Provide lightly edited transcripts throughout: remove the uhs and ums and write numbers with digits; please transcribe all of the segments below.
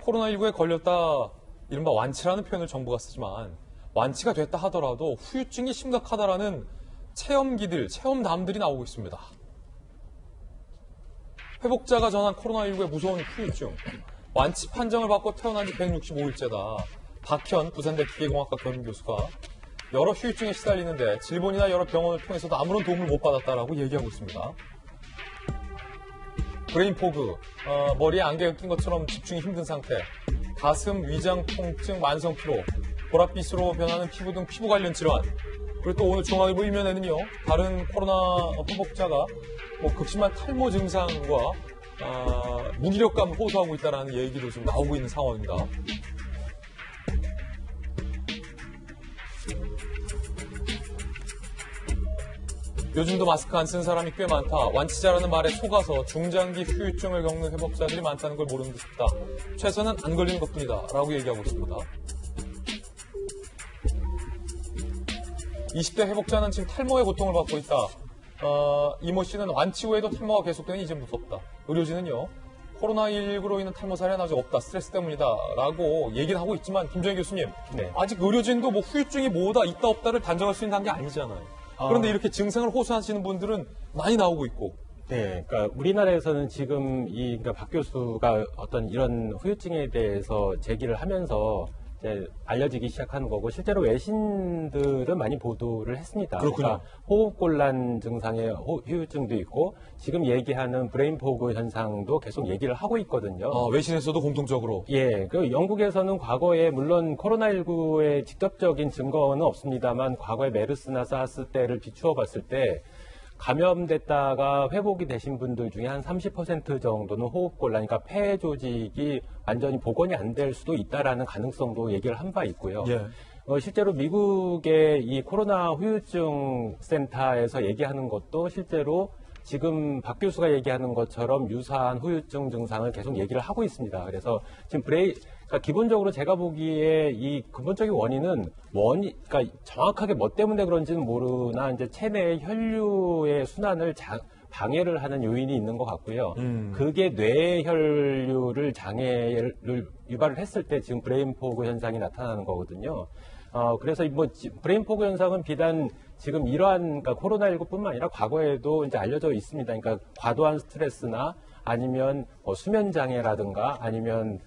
코로나19에 걸렸다 이른바 완치라는 표현을 정부가 쓰지만 완치가 됐다 하더라도 후유증이 심각하다라는 체험담들이 나오고 있습니다. 회복자가 전한 코로나19의 무서운 후유증. 완치 판정을 받고 태어난 지 165일째다. 박현 부산대 기계공학과 교수가 여러 후유증에 시달리는데 질본이나 여러 병원을 통해서도 아무런 도움을 못 받았다라고 얘기하고 있습니다. 브레인 포그, 머리에 안개가 낀 것처럼 집중이 힘든 상태, 가슴, 위장 통증, 만성 피로, 보랏빛으로 변하는 피부 등 피부 관련 질환. 그리고 또 오늘 중앙일보 일면에는요, 다른 코로나 회복자가 극심한 탈모 증상과 무기력감을 호소하고 있다는 얘기도 지금 나오고 있는 상황입니다. 요즘도 마스크 안 쓴 사람이 꽤 많다. 완치자라는 말에 속아서 중장기 후유증을 겪는 회복자들이 많다는 걸 모르는 듯 싶다. 최선은 안 걸리는 것뿐이다. 라고 얘기하고 있습니다. 20대 회복자는 지금 탈모의 고통을 받고 있다. 이모 씨는 완치 후에도 탈모가 계속되니 이제 무섭다. 의료진은요, 코로나19로 인한 탈모 사례는 아직 없다. 스트레스 때문이다. 라고 얘기는 하고 있지만, 김정희 교수님, 네. 아직 의료진도 후유증이 뭐다, 있다, 없다를 단정할 수 있는 단계 아니잖아요. 그런데 이렇게 증상을 호소하시는 분들은 많이 나오고 있고. 네, 그러니까 우리나라에서는 지금 그러니까 박 교수가 어떤 이런 후유증에 대해서 제기를 하면서 이제 알려지기 시작하는 거고, 실제로 외신들은 많이 보도를 했습니다. 그렇군요. 그러니까 호흡곤란 증상의 후유증도 있고, 지금 얘기하는 브레인 포그 현상도 계속 얘기를 하고 있거든요. 외신에서도 공통적으로. 예, 그 영국에서는 과거에 물론 코로나19의 직접적인 증거는 없습니다만, 과거에 메르스나 사스 때를 비추어 봤을 때 감염됐다가 회복이 되신 분들 중에 한 30% 정도는 호흡곤란, 그러니까 폐 조직이 완전히 복원이 안 될 수도 있다라는 가능성도 얘기를 한 바 있고요. 예. 실제로 미국의 이 코로나 후유증 센터에서 얘기하는 것도 실제로 지금 박 교수가 얘기하는 것처럼 유사한 후유증 증상을 계속 얘기를 하고 있습니다. 그래서 지금 그러니까 기본적으로 제가 보기에 이 근본적인 원인은 그러니까 정확하게 뭐 때문에 그런지는 모르나 이제 체내의 혈류의 순환을 방해를 하는 요인이 있는 것 같고요. 그게 뇌 혈류를 장애를 유발을 했을 때 지금 브레인 포그 현상이 나타나는 거거든요. 그래서 브레인 포그 현상은 비단 지금 이러한, 그러니까 코로나19뿐만 아니라 과거에도 이제 알려져 있습니다. 그러니까 과도한 스트레스나 아니면 수면 장애라든가 아니면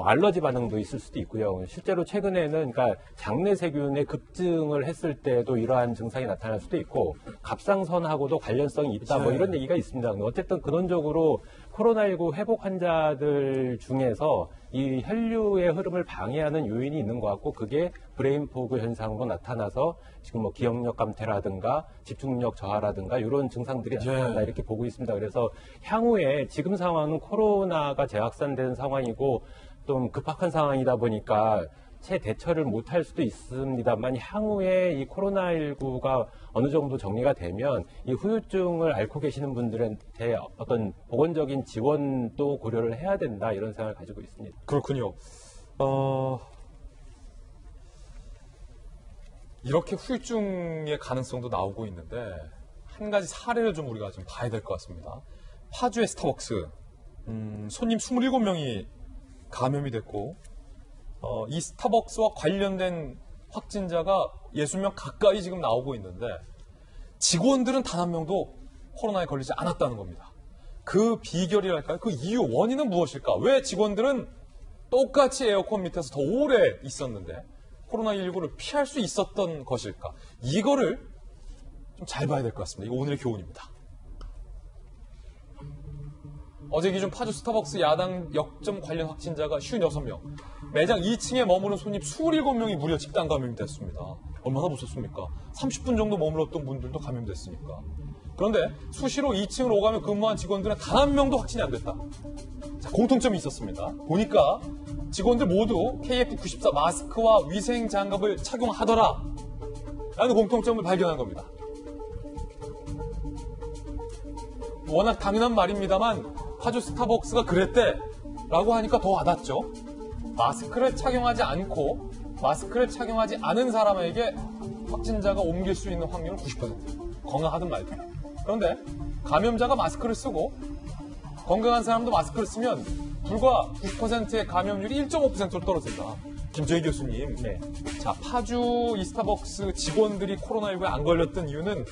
알러지 반응도 있을 수도 있고요. 실제로 최근에는 그러니까 장내 세균의 급증을 했을 때도 이러한 증상이 나타날 수도 있고, 갑상선하고도 관련성이 있다, 뭐 이런 얘기가 있습니다. 어쨌든 근원적으로 코로나19 회복 환자들 중에서 이 혈류의 흐름을 방해하는 요인이 있는 것 같고, 그게 브레인 포그 현상으로 나타나서 지금 기억력 감퇴라든가 집중력 저하라든가 이런 증상들이 나타난다, 이렇게 보고 있습니다. 그래서 향후에 지금 상황은 코로나가 재확산된 상황이고 좀 급박한 상황이다 보니까 채 대처를 못할 수도 있습니다만, 향후에 이 코로나19가 어느 정도 정리가 되면 이 후유증을 앓고 계시는 분들한테 어떤 보건적인 지원도 고려를 해야 된다, 이런 생각을 가지고 있습니다. 그렇군요. 이렇게 후유증의 가능성도 나오고 있는데, 한 가지 사례를 좀 우리가 좀 봐야 될 것 같습니다. 파주의 스타벅스, 손님 27명이 감염이 됐고, 이 스타벅스와 관련된 확진자가 60명 가까이 지금 나오고 있는데, 직원들은 단 한 명도 코로나에 걸리지 않았다는 겁니다. 그 비결이랄까요? 그 이유, 원인은 무엇일까? 왜 직원들은 똑같이 에어컨 밑에서 더 오래 있었는데 코로나19를 피할 수 있었던 것일까? 이거를 좀 잘 봐야 될 것 같습니다. 이거 오늘의 교훈입니다. 어제 기준 파주 스타벅스 야당 역점 관련 확진자가 56명. 매장 2층에 머무는 손님 27명이 무려 집단 감염이 됐습니다. 얼마나 무섭습니까? 30분 정도 머물렀던 분들도 감염됐으니까. 그런데 수시로 2층을 오가며 근무한 직원들은 단 한 명도 확진이 안 됐다. 자, 공통점이 있었습니다. 보니까 직원들 모두 KF94 마스크와 위생 장갑을 착용하더라 라는 공통점을 발견한 겁니다. 워낙 당연한 말입니다만 파주 스타벅스가 그랬대 라고 하니까 더 와닿죠. 마스크를 착용하지 않고 마스크를 착용하지 않은 사람에게 확진자가 옮길 수 있는 확률은 90%. 건강하든 말든. 그런데 감염자가 마스크를 쓰고 건강한 사람도 마스크를 쓰면 불과 9%의 감염률이 1.5%로 떨어진다. 김정희 교수님. 네. 자, 파주 이 스타벅스 직원들이 코로나19에 안 걸렸던 이유는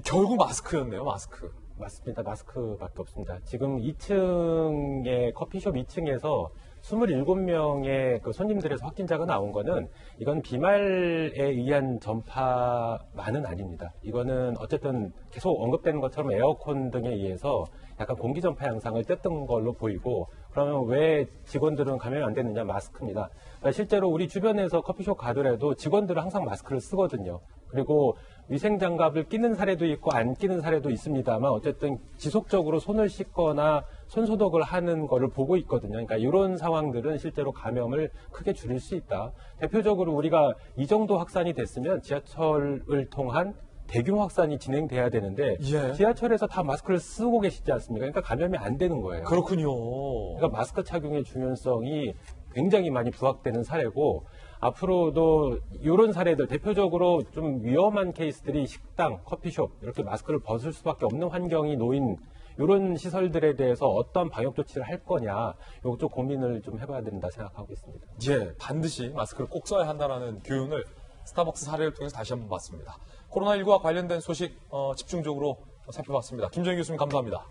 결국 마스크였네요, 마스크. 맞습니다. 마스크밖에 없습니다. 지금 2층의 커피숍 2층에서 27명의 그 손님들에서 확진자가 나온 거는 이건 비말에 의한 전파만은 아닙니다. 이거는 어쨌든 계속 언급되는 것처럼 에어컨 등에 의해서 약간 공기 전파 양상을 뗐던 걸로 보이고, 그러면 왜 직원들은 감염이 안 됐느냐? 마스크입니다. 그러니까 실제로 우리 주변에서 커피숍 가더라도 직원들은 항상 마스크를 쓰거든요. 그리고 위생장갑을 끼는 사례도 있고 안 끼는 사례도 있습니다만 어쨌든 지속적으로 손을 씻거나 손소독을 하는 거를 보고 있거든요. 그러니까 이런 상황들은 실제로 감염을 크게 줄일 수 있다. 대표적으로 우리가 이 정도 확산이 됐으면 지하철을 통한 대규모 확산이 진행돼야 되는데 예. 지하철에서 다 마스크를 쓰고 계시지 않습니까? 그러니까 감염이 안 되는 거예요. 그렇군요. 그러니까 마스크 착용의 중요성이 굉장히 많이 부각되는 사례고, 앞으로도 이런 사례들, 대표적으로 좀 위험한 케이스들이 식당, 커피숍 이렇게 마스크를 벗을 수밖에 없는 환경이 놓인 이런 시설들에 대해서 어떤 방역 조치를 할 거냐, 이거 좀 고민을 좀 해봐야 된다 생각하고 있습니다. 예, 반드시 마스크를 꼭 써야 한다는 교훈을 스타벅스 사례를 통해서 다시 한번 봤습니다. 코로나19와 관련된 소식 집중적으로 살펴봤습니다. 김정희 교수님 감사합니다.